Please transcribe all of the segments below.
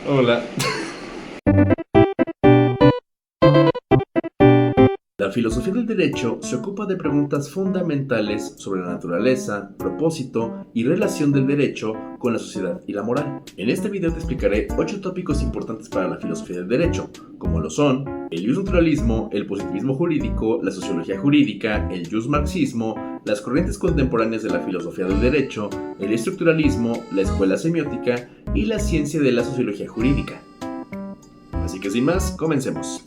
Hola. La filosofía del derecho se ocupa de preguntas fundamentales sobre la naturaleza, propósito y relación del derecho con la sociedad y la moral. En este video te explicaré 8 tópicos importantes para la filosofía del derecho, como lo son el justnaturalismo, el positivismo jurídico, la sociología jurídica, el justmarxismo, las corrientes contemporáneas de la filosofía del derecho, el estructuralismo, la escuela semiótica y la ciencia de la sociología jurídica. Así que sin más, comencemos.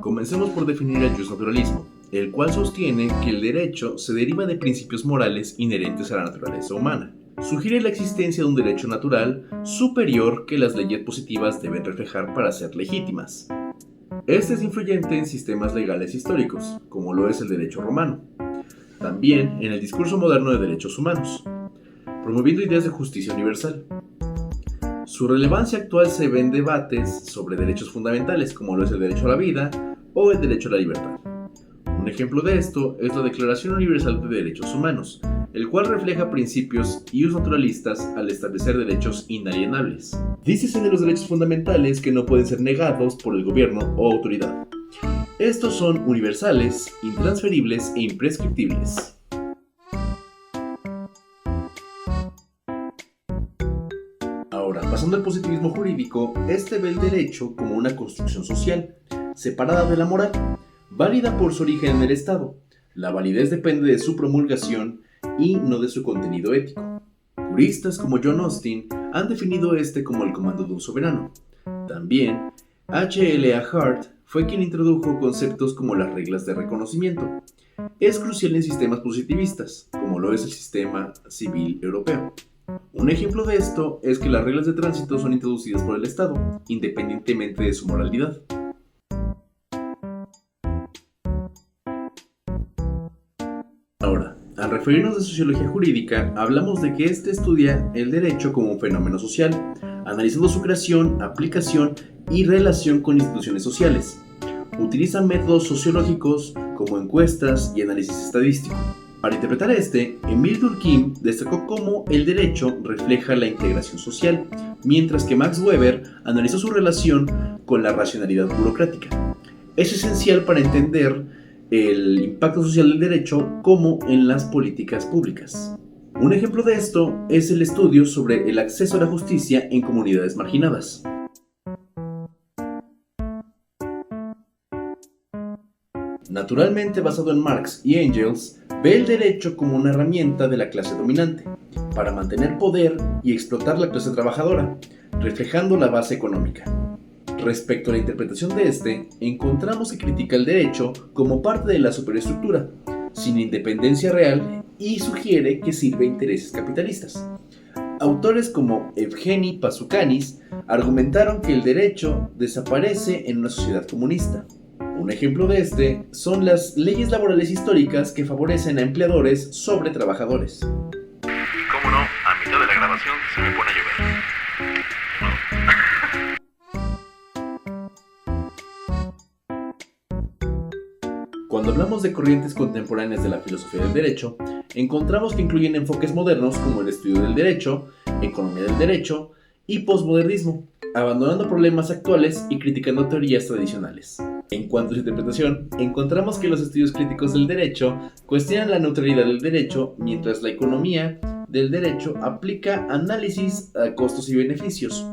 Comencemos por definir el justnaturalismo, el cual sostiene que el derecho se deriva de principios morales inherentes a la naturaleza humana. Sugiere la existencia de un derecho natural superior que las leyes positivas deben reflejar para ser legítimas. Este es influyente en sistemas legales históricos, como lo es el derecho romano. También en el discurso moderno de derechos humanos, promoviendo ideas de justicia universal. Su relevancia actual se ve en debates sobre derechos fundamentales, como lo es el derecho a la vida o el derecho a la libertad. Un ejemplo de esto es la Declaración Universal de Derechos Humanos, el cual refleja principios justnaturalistas al establecer derechos inalienables. Dícese de los derechos fundamentales que no pueden ser negados por el gobierno o autoridad. Estos son universales, intransferibles e imprescriptibles. Ahora, pasando al positivismo jurídico, este ve el derecho como una construcción social, separada de la moral, válida por su origen en el Estado. La validez depende de su promulgación y no de su contenido ético. Juristas como John Austin han definido este como el comando de un soberano. También, H.L.A. Hart fue quien introdujo conceptos como las reglas de reconocimiento. Es crucial en sistemas positivistas, como lo es el sistema civil europeo. Un ejemplo de esto es que las reglas de tránsito son introducidas por el Estado, independientemente de su moralidad. Ahora, al referirnos de sociología jurídica, hablamos de que este estudia el derecho como un fenómeno social, analizando su creación, aplicación y relación con instituciones sociales. Utiliza métodos sociológicos como encuestas y análisis estadístico. Para interpretar Emile Durkheim destacó cómo el derecho refleja la integración social, mientras que Max Weber analizó su relación con la racionalidad burocrática. Es esencial para entender el impacto social del derecho como en las políticas públicas. Un ejemplo de esto es el estudio sobre el acceso a la justicia en comunidades marginadas. Naturalmente basado en Marx y Engels, ve el derecho como una herramienta de la clase dominante, para mantener poder y explotar la clase trabajadora, reflejando la base económica. Respecto a la interpretación de encontramos que critica el derecho como parte de la superestructura, sin independencia real, y sugiere que sirve a intereses capitalistas. Autores como Evgeny Pasukanis argumentaron que el derecho desaparece en una sociedad comunista. Un ejemplo de son las leyes laborales históricas que favorecen a empleadores sobre trabajadores. Y cómo no, a mitad de la grabación se me pone a llover. Cuando hablamos de corrientes contemporáneas de la filosofía del derecho, encontramos que incluyen enfoques modernos como el estudio del derecho, economía del derecho y posmodernismo, abandonando problemas actuales y criticando teorías tradicionales. En cuanto a su interpretación, encontramos que los estudios críticos del derecho cuestionan la neutralidad del derecho, mientras la economía del derecho aplica análisis a costos y beneficios.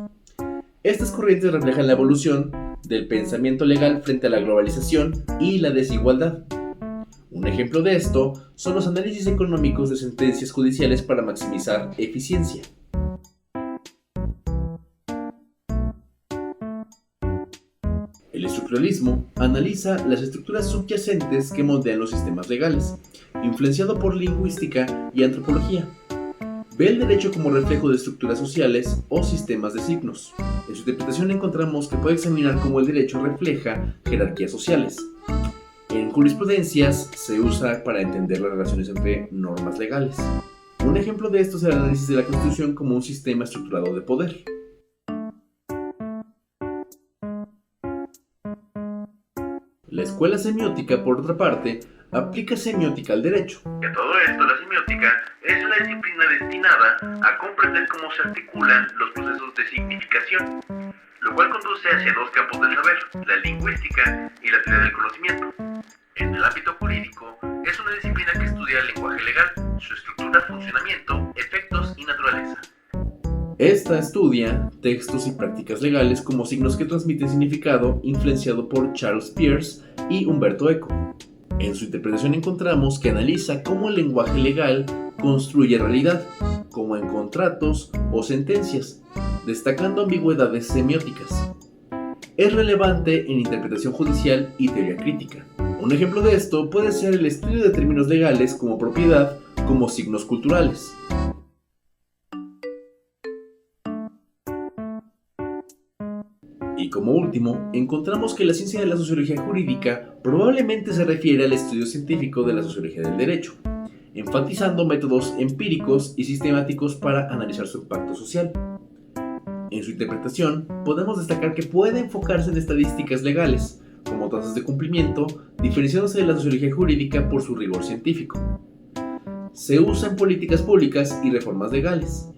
Estas corrientes reflejan la evolución del pensamiento legal frente a la globalización y la desigualdad. Un ejemplo de esto son los análisis económicos de sentencias judiciales para maximizar eficiencia. El estructuralismo analiza las estructuras subyacentes que moldean los sistemas legales, influenciado por lingüística y antropología. Ve el derecho como reflejo de estructuras sociales o sistemas de signos. En su interpretación encontramos que puede examinar cómo el derecho refleja jerarquías sociales. En jurisprudencias se usa para entender las relaciones entre normas legales. Un ejemplo de esto es el análisis de la Constitución como un sistema estructurado de poder. La escuela semiótica, por otra parte, aplica semiótica al derecho. Que a todo esto, la semiótica es una disciplina destinada a comprender cómo se articulan los procesos de significación, lo cual conduce hacia dos campos del saber, la lingüística y la teoría del conocimiento. En el ámbito jurídico, es una disciplina que estudia el lenguaje legal, su estructura, funcionamiento, efectos y naturaleza. Esta estudia textos y prácticas legales como signos que transmiten significado, influenciado por Charles Peirce y Umberto Eco. En su interpretación encontramos que analiza cómo el lenguaje legal construye realidad, como en contratos o sentencias, destacando ambigüedades semióticas. Es relevante en interpretación judicial y teoría crítica. Un ejemplo de esto puede ser el estudio de términos legales como propiedad, como signos culturales. Y como último, encontramos que la ciencia de la sociología jurídica probablemente se refiere al estudio científico de la sociología del derecho, enfatizando métodos empíricos y sistemáticos para analizar su impacto social. En su interpretación, podemos destacar que puede enfocarse en estadísticas legales, como tasas de cumplimiento, diferenciándose de la sociología jurídica por su rigor científico. Se usa en políticas públicas y reformas legales.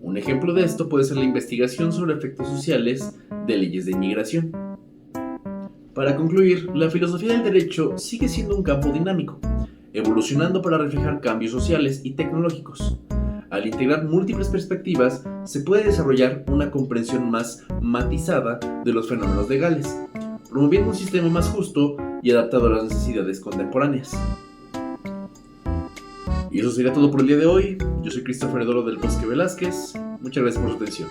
Un ejemplo de esto puede ser la investigación sobre efectos sociales de leyes de inmigración. Para concluir, la filosofía del derecho sigue siendo un campo dinámico, evolucionando para reflejar cambios sociales y tecnológicos. Al integrar múltiples perspectivas, se puede desarrollar una comprensión más matizada de los fenómenos legales, promoviendo un sistema más justo y adaptado a las necesidades contemporáneas. Y eso sería todo por el día de hoy. Yo soy Christopher Edoro del Bosque Velázquez. Muchas gracias por su atención.